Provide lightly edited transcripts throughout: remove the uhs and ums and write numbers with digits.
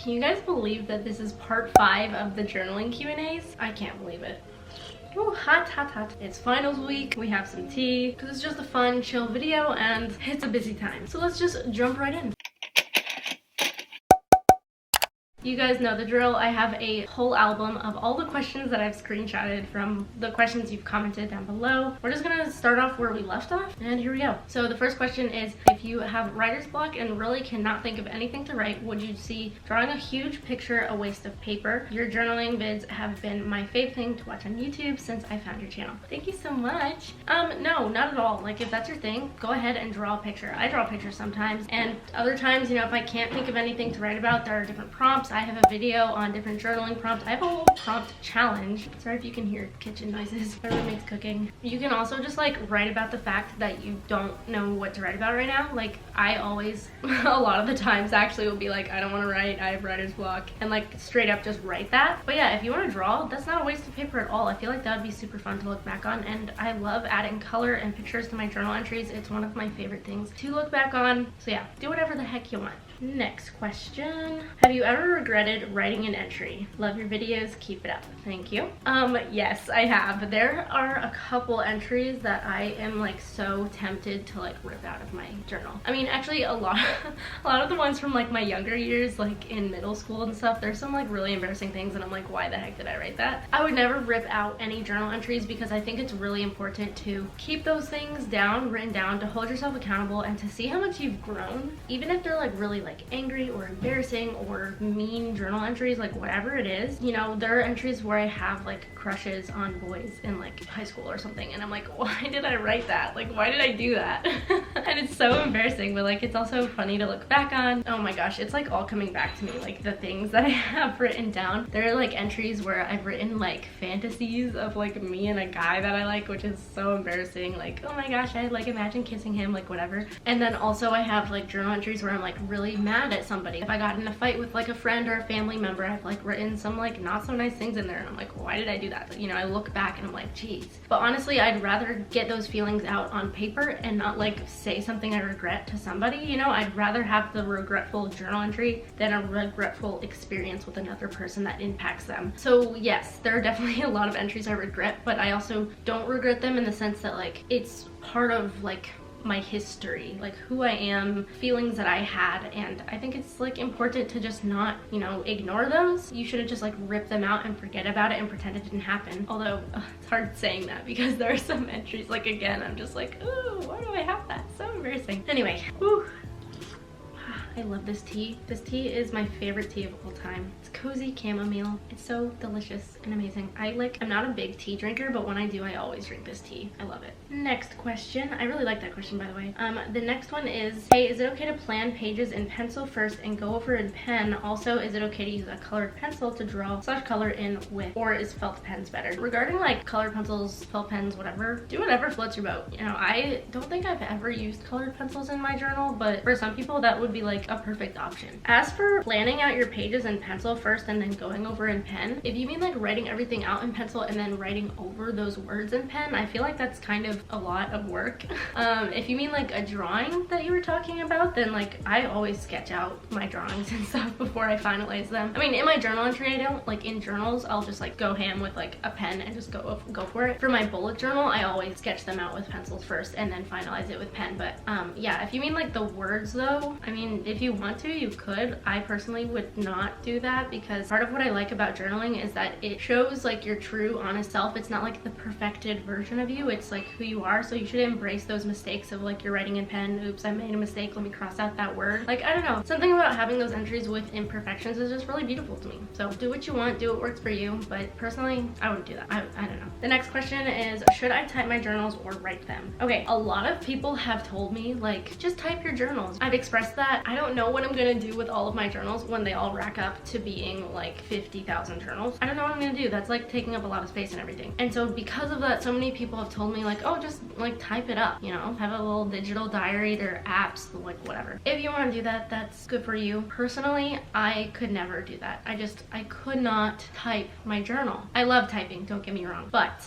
Can you guys believe that this is part 5 of the journaling Q&As? I can't believe it. Ooh, hot, hot, hot. It's finals week. We have some tea because it's just a fun, chill video and it's a busy time. So let's just jump right in. You guys know the drill. I have a whole album of all the questions that I've screenshotted from the questions you've commented down below. We're just gonna start off where we left off, and here we go. So the first question is, if you have writer's block and really cannot think of anything to write, would you see drawing a huge picture a waste of paper? Your journaling vids have been my fave thing to watch on YouTube since I found your channel. Thank you so much. No, not at all. Like, if that's your thing, go ahead and draw a picture. I draw pictures sometimes, and other times, you know, if I can't think of anything to write about, there are different prompts. I have a video on different journaling prompts. I have a whole prompt challenge. Sorry if you can hear kitchen noises. My roommate's cooking. You can also just like write about the fact that you don't know what to write about right now. Like, I always, a lot of the times actually will be like, I don't want to write, I have writer's block, and like straight up just write that. But yeah, if you want to draw, that's not a waste of paper at all. I feel like that would be super fun to look back on, and I love adding color and pictures to my journal entries. It's one of my favorite things to look back on. So yeah, do whatever the heck you want. Next question. Have you ever regretted writing an entry? Love your videos, keep it up. Thank you. Yes, I have. There are a couple entries that I am like so tempted to like rip out of my journal. I mean, actually a lot of the ones from like my younger years, like in middle school and stuff, there's some like really embarrassing things and I'm like, why the heck did I write that? I would never rip out any journal entries because I think it's really important to keep those things down, written down, to hold yourself accountable and to see how much you've grown, even if they're like really like angry or embarrassing or mean journal entries, like whatever it is. You know, there are entries where I have like crushes on boys in like high school or something, and I'm like, why did I write that? Like, why did I do that? And it's so embarrassing, but like it's also funny to look back on. Oh my gosh, it's like all coming back to me, like the things that I have written down. There are like entries where I've written like fantasies of like me and a guy that I like, which is so embarrassing. Like, oh my gosh, I like imagine kissing him, like whatever. And then also I have like journal entries where I'm like really mad at somebody. If I got in a fight with like a friend or a family member, I've like written some like not so nice things in there, and I'm like, why did I do that? But, you know, I look back and I'm like, geez. But honestly, I'd rather get those feelings out on paper and not like say something I regret to somebody. You know, I'd rather have the regretful journal entry than a regretful experience with another person that impacts them. So yes, there are definitely a lot of entries I regret, but I also don't regret them in the sense that like it's part of like my history, like who I am, feelings that I had, and I think it's like important to just not, you know, ignore those. You shouldn't just like rip them out and forget about it and pretend it didn't happen. Although it's hard saying that because there are some entries, like again, I'm just like, ooh, why do I have that? So embarrassing. Anyway, whew. I love this tea. This tea is my favorite tea of all time. It's cozy chamomile. It's so delicious and amazing. I'm not a big tea drinker, but when I do, I always drink this tea. I love it. Next question. I really like that question, by the way. The next one is, hey, is it okay to plan pages in pencil first and go over in pen? Also, is it okay to use a colored pencil to draw / color in with, or is felt pens better? Regarding like colored pencils, felt pens, whatever, do whatever floats your boat. You know, I don't think I've ever used colored pencils in my journal, but for some people that would be like a perfect option. As for planning out your pages in pencil first and then going over in pen, if you mean like writing everything out in pencil and then writing over those words in pen, I feel like that's kind of a lot of work. If you mean like a drawing that you were talking about, then like I always sketch out my drawings and stuff before I finalize them. I mean, in my journal entry, I don't, like in journals, I'll just like go ham with like a pen and just go for it. For my bullet journal, I always sketch them out with pencils first and then finalize it with pen. But yeah, if you mean like the words though, I mean, if you want to, you could. I personally would not do that because part of what I like about journaling is that it shows like your true honest self. It's not like the perfected version of you, it's like who you are. So you should embrace those mistakes of like you're writing in pen, oops, I made a mistake, let me cross out that word. Like, I don't know, something about having those entries with imperfections is just really beautiful to me. So do what you want, do what works for you, but personally I wouldn't do that. I don't know. The next question is, should I type my journals or write them? Okay, a lot of people have told me like, just type your journals. I've expressed that. I don't know what I'm gonna do with all of my journals when they all rack up to being like 50,000 journals. I don't know what I'm gonna do. That's like taking up a lot of space and everything. And so because of that, so many people have told me like, oh, just like type it up, you know, have a little digital diary. There are apps, like whatever. If you want to do that, that's good for you. Personally, I could never do that. I could not type my journal. I love typing, don't get me wrong, but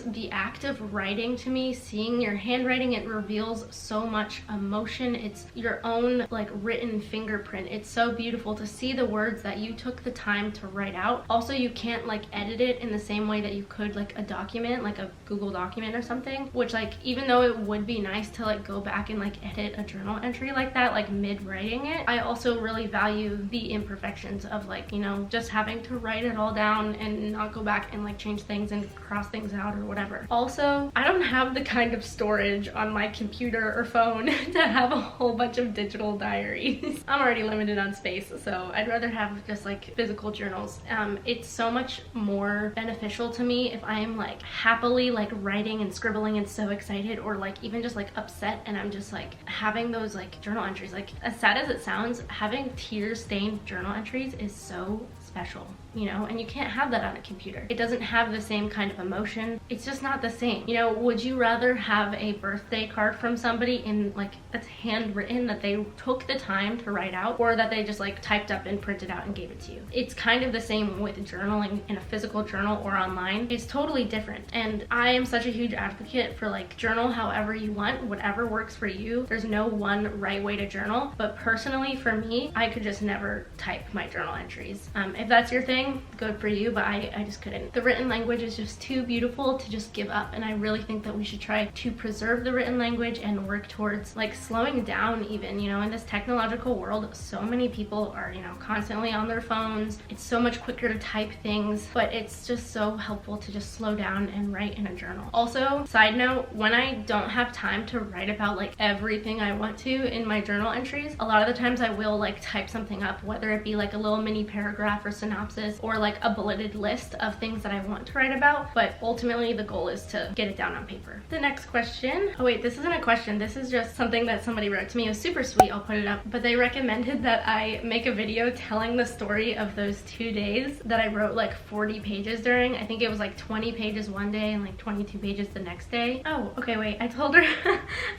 the act of writing, to me, seeing your handwriting, it reveals so much emotion. It's your own like written handwritten fingerprint. It's so beautiful to see the words that you took the time to write out. Also, you can't like edit it in the same way that you could like a document, like a Google document or something, which like even though it would be nice to like go back and like edit a journal entry like that, like mid writing it, I also really value the imperfections of like, you know, just having to write it all down and not go back and like change things and cross things out or whatever. Also, I don't have the kind of storage on my computer or phone to have a whole bunch of digital diaries. I'm already limited on space, so I'd rather have just like physical journals. It's so much more beneficial to me if I am like happily like writing and scribbling and so excited, or like even just like upset and I'm just like having those like journal entries. Like as sad as it sounds, having tear stained journal entries is so special, you know, and you can't have that on a computer. It doesn't have the same kind of emotion. It's just not the same. You know, would you rather have a birthday card from somebody in like that's handwritten that they took the time to write out, or that they just like typed up and printed out and gave it to you? It's kind of the same with journaling in a physical journal or online. It's totally different. And I am such a huge advocate for like journal however you want, whatever works for you. There's no one right way to journal, but personally for me, I could just never type my journal entries. If that's your thing, good for you, but I just couldn't. The written language is just too beautiful to just give up, and I really think that we should try to preserve the written language and work towards like slowing down even, you know, in this technological world. So many people are, you know, constantly on their phones. It's so much quicker to type things, but it's just so helpful to just slow down and write in a journal. Also, side note, when I don't have time to write about like everything I want to in my journal entries, a lot of the times I will like type something up, whether it be like a little mini paragraph or synopsis or like a bulleted list of things that I want to write about, but ultimately the goal is to get it down on paper. The next question, oh wait, this isn't a question, this is just something that somebody wrote to me. It was super sweet, I'll put it up, but they recommended that I make a video telling the story of those 2 days that I wrote like 40 pages during. I think it was like 20 pages one day and like 22 pages the next day. Oh, okay, wait, I told her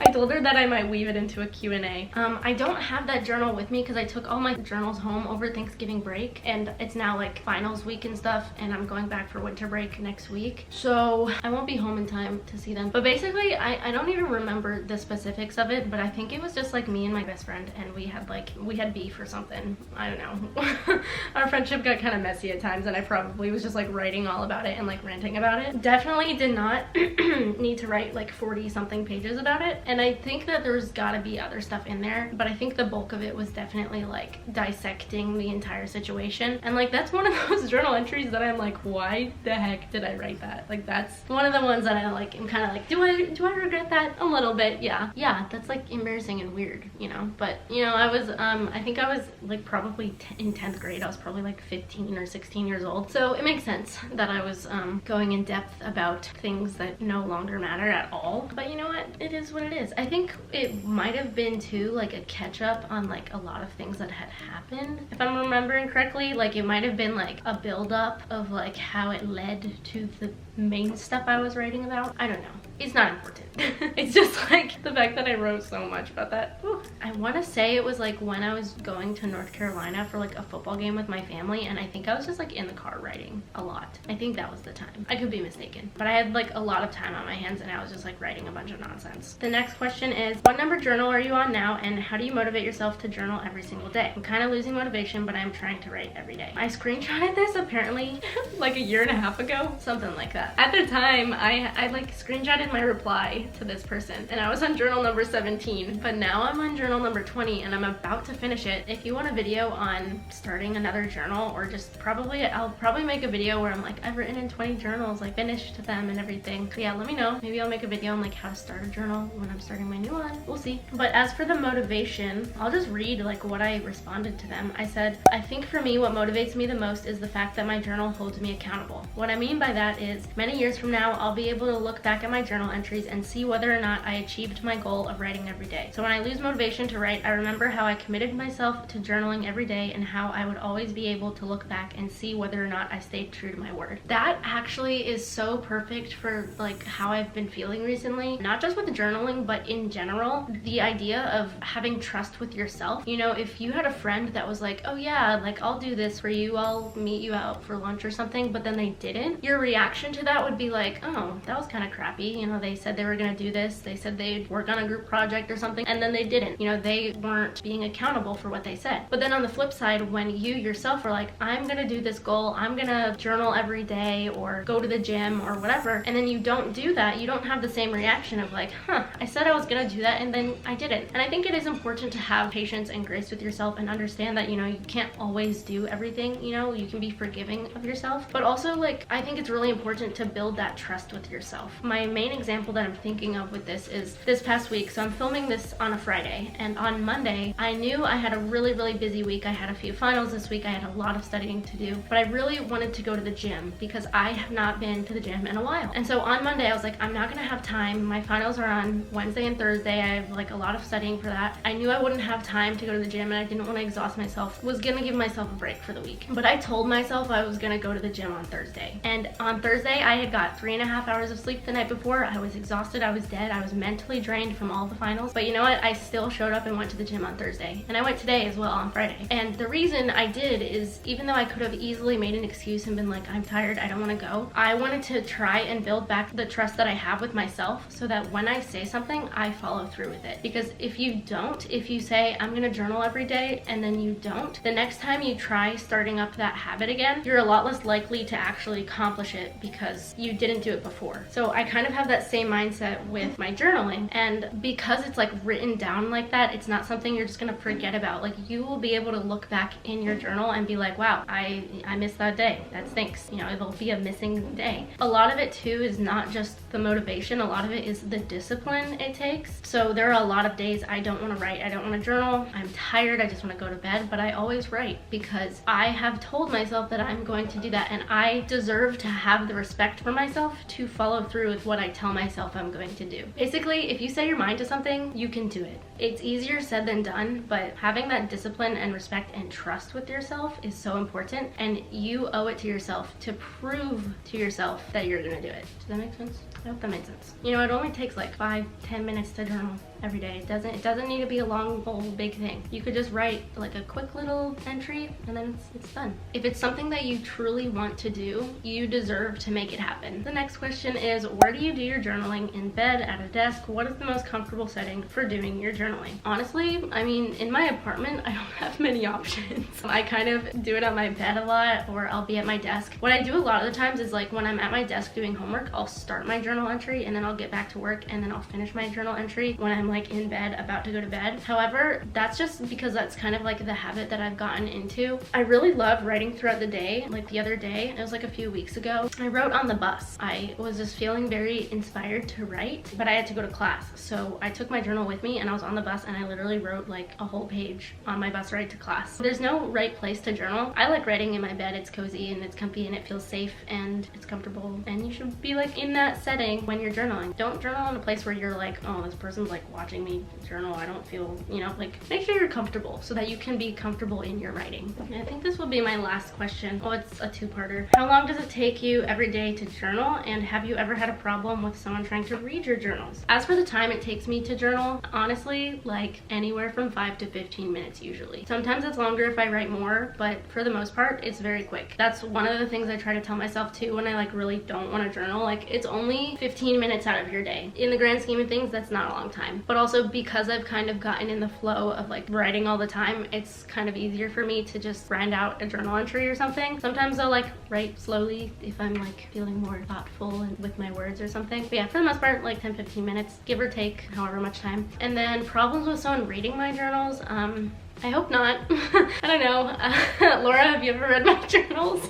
I told her that I might weave it into a Q&A. I don't have that journal with me because I took all my journals home over Thanksgiving break, and it's now like finals week and stuff, and I'm going back for winter break next week, so I won't be home in time to see them. But basically I don't even remember the specifics of it, but I think it was just like me and my best friend, and we had beef or something. I don't know. Our friendship got kind of messy at times, and I probably was just like writing all about it and like ranting about it. Definitely did not need to write like 40 something pages about it, and I think that there's gotta be other stuff in there, but I think the bulk of it was definitely like dissecting the entire situation. And like that's one of those journal entries that I'm like, why the heck did I write that? Like that's one of the ones that I like am kind of like, do I regret that? A little bit, yeah, that's like embarrassing and weird, you know. But you know, I was I think I was like probably in 10th grade. I was probably like 15 or 16 years old, so it makes sense that I was going in depth about things that no longer matter at all. But you know what, it is what it is. I think it might have been too like a catch up on like a lot of things that had happened, if I'm remembering correctly. Like it might have been like a build up of like how it led to the main stuff I was writing about. I don't know, it's not important. It's just like the fact that I wrote so much about that. Whew. I want to say it was like when I was going to North Carolina for like a football game with my family, and I think I was just like in the car writing a lot. I think that was the time. I could be mistaken, but I had like a lot of time on my hands and I was just like writing a bunch of nonsense. The next question is, what number journal are you on now, and how do you motivate yourself to journal every single day? I'm kind of losing motivation, but I'm trying to write every day. I screenshotted this apparently like a year and a half ago, something like that. At the time, I like screenshotted my reply to this person, and I was on journal number 17, but now I'm on journal number 20 and I'm about to finish it. If you want a video on starting another journal, or just I'll probably make a video where I'm like, I've written in 20 journals, I finished them and everything. So yeah, let me know. Maybe I'll make a video on like how to start a journal when I'm starting my new one. We'll see. But as for the motivation, I'll just read like what I responded to them. I said, I think for me what motivates me the most is the fact that my journal holds me accountable. What I mean by that is many years from now I'll be able to look back at my journal entries and see whether or not I achieved my goal of writing every day. So when I lose motivation to write, I remember how I committed myself to journaling every day and how I would always be able to look back and see whether or not I stayed true to my word. That actually is so perfect for like how I've been feeling recently, not just with the journaling, but in general. The idea of having trust with yourself. You know, if you had a friend that was like, oh yeah, like I'll do this for you, I'll meet you out for lunch or something, but then they didn't, your reaction to that would be like, oh, that was kind of crappy. You know, they said they were gonna gonna do this. They said they'd work on a group project or something, and then they didn't. You know, they weren't being accountable for what they said. But then on the flip side, when you yourself are like, I'm gonna do this goal, I'm gonna journal every day or go to the gym or whatever, and then you don't do that, you don't have the same reaction of like, I said I was gonna do that and then I didn't. And I think it is important to have patience and grace with yourself and understand that, you know, you can't always do everything, you know, you can be forgiving of yourself. But also, like, I think it's really important to build that trust with yourself. My main example that I'm thinking of with this is this past week. So I'm filming this on a Friday, and on Monday, I knew I had a really, really busy week. I had a few finals this week. I had a lot of studying to do, but I really wanted to go to the gym because I have not been to the gym in a while. And so on Monday, I was like, I'm not gonna have time. My finals are on Wednesday and Thursday. I have like a lot of studying for that. I knew I wouldn't have time to go to the gym, and I didn't want to exhaust myself. Was gonna give myself a break for the week. But I told myself I was gonna go to the gym on Thursday. And on Thursday, I had got 3.5 hours of sleep the night before. I was exhausted. I was dead. I was mentally drained from all the finals. But you know what? I still showed up and went to the gym on Thursday. And I went today as well on Friday. And the reason I did is, even though I could have easily made an excuse and been like, I'm tired, I don't want to go, I wanted to try and build back the trust that I have with myself so that when I say something, I follow through with it. Because if you don't, if you say, I'm gonna journal every day, and then you don't, the next time you try starting up that habit again, you're a lot less likely to actually accomplish it because you didn't do it before. So I kind of have that same mindset with my journaling, and because it's like written down like that, it's not something you're just gonna forget about. Like, you will be able to look back in your journal and be like, wow, I missed that day. That stinks. You know, it'll be a missing day. A lot of it too is not just the motivation, a lot of it is the discipline it takes. So there are a lot of days I don't want to write, I don't want to journal, I'm tired, I just want to go to bed, but I always write because I have told myself that I'm going to do that, and I deserve to have the respect for myself to follow through with what I tell myself I'm going to do. Basically, if you set your mind to something, you can do it. It's easier said than done, but having that discipline and respect and trust with yourself is so important, and you owe it to yourself to prove to yourself that you're gonna do it. Does that make sense? I hope that made sense. You know, it only takes like 5-10 minutes to journal every day. It doesn't need to be a long, bold, big thing. You could just write like a quick little entry and then it's done. If it's something that you truly want to do, you deserve to make it happen. The next question is, where do you do your journaling? In bed, at a desk? What is the most comfortable setting for doing your journaling? Honestly, I mean, in my apartment, I don't have many options. I kind of do it on my bed a lot, or I'll be at my desk. What I do a lot of the times is, like, when I'm at my desk doing homework, I'll start my journal entry and then I'll get back to work and then I'll finish my journal entry when I'm like in bed about to go to bed. However, that's just because that's kind of like the habit that I've gotten into. I really love writing throughout the day. Like the other day, it was like a few weeks ago, I wrote on the bus. I was just feeling very inspired to write, but I had to go to class. So I took my journal with me and I was on the bus and I literally wrote like a whole page on my bus ride to class. There's no right place to journal. I like writing in my bed. It's cozy and it's comfy and it feels safe and it's comfortable, and you should be like in that setting when you're journaling. Don't journal in a place where you're like, oh, this person's like watching me journal. I don't feel, you know, like, make sure you're comfortable so that you can be comfortable in your writing. And I think this will be my last question. Oh, it's a two-parter. How long does it take you every day to journal, and have you ever had a problem with someone trying to read your journals? As for the time it takes me to journal, honestly, like anywhere from 5 to 15 minutes usually. Sometimes it's longer if I write more, but for the most part, it's very quick. That's one of the things I try to tell myself too when I like really don't want to journal. Like, it's only 15 minutes out of your day. In the grand scheme of things, that's not a long time. But also because I've kind of gotten in the flow of like writing all the time, it's kind of easier for me to just grind out a journal entry or something. Sometimes I'll like write slowly if I'm like feeling more thoughtful and with my words or something. But yeah, for the most part, like 10-15 minutes, give or take however much time. And then problems with someone reading my journals, I hope not. I don't know. Laura, have you ever read my journals?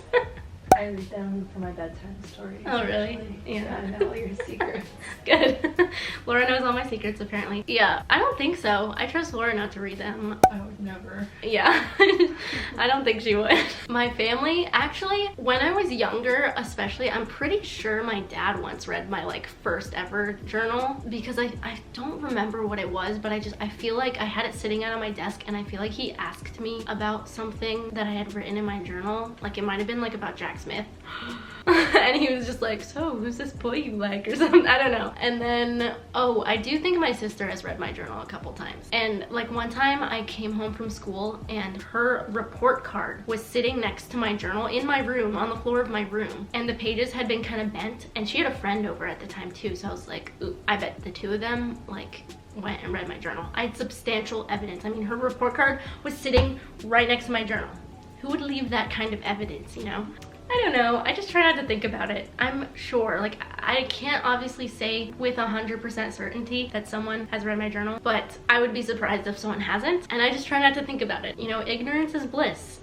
I read them for my bedtime stories. Oh, really? Actually. Yeah. I know all your secrets. Good. Laura knows all my secrets, apparently. Yeah, I don't think so. I trust Laura not to read them. I would never. Yeah, I don't think she would. My family, actually, when I was younger, especially, I'm pretty sure my dad once read my like first ever journal, because I don't remember what it was, but I feel like I had it sitting out on my desk, and I feel like he asked me about something that I had written in my journal. Like, it might have been like about Jack Smith. And he was just like, so who's this boy you like, or something, I don't know. And then, oh, I do think my sister has read my journal a couple times. And like one time I came home from school and her report card was sitting next to my journal in my room, on the floor of my room, and the pages had been kind of bent, and she had a friend over at the time too, so I was like, ooh, I bet the two of them like went and read my journal. I had substantial evidence. I mean, her report card was sitting right next to my journal. Who would leave that kind of evidence, you know? I don't know, I just try not to think about it. I'm sure, like, I can't obviously say with 100% certainty that someone has read my journal, but I would be surprised if someone hasn't, and I just try not to think about it. You know, ignorance is bliss.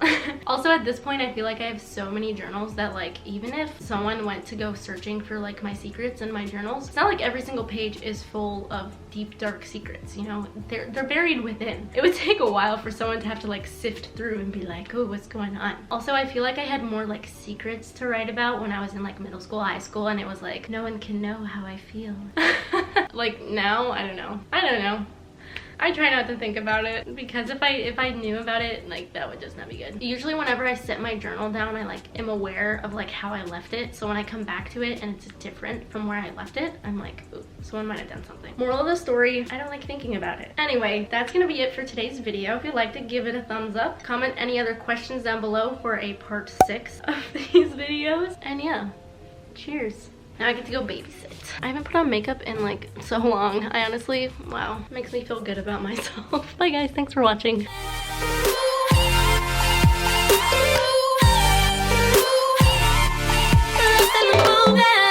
Also, at this point, I feel like I have so many journals that, like, even if someone went to go searching for, like, my secrets in my journals, it's not like every single page is full of deep, dark secrets, you know? They're buried within. It would take a while for someone to have to, like, sift through and be like, oh, what's going on? Also, I feel like I had more, like, secrets to write about when I was in, like, middle school, high school, and it was like, no one can know how I feel. Like, now, I don't know. I try not to think about it, because if I knew about it, like, that would just not be good. Usually whenever I set my journal down, I, like, am aware of, like, how I left it, so when I come back to it and it's different from where I left it, I'm like, ooh, someone might have done something. Moral of the story, I don't like thinking about it. Anyway, that's gonna be it for today's video. If you liked it, give it a thumbs up. Comment any other questions down below for a part 6 of these videos. And yeah, cheers. Now I get to go babysit. I haven't put on makeup in like so long. I honestly, wow, makes me feel good about myself. Bye guys, thanks for watching.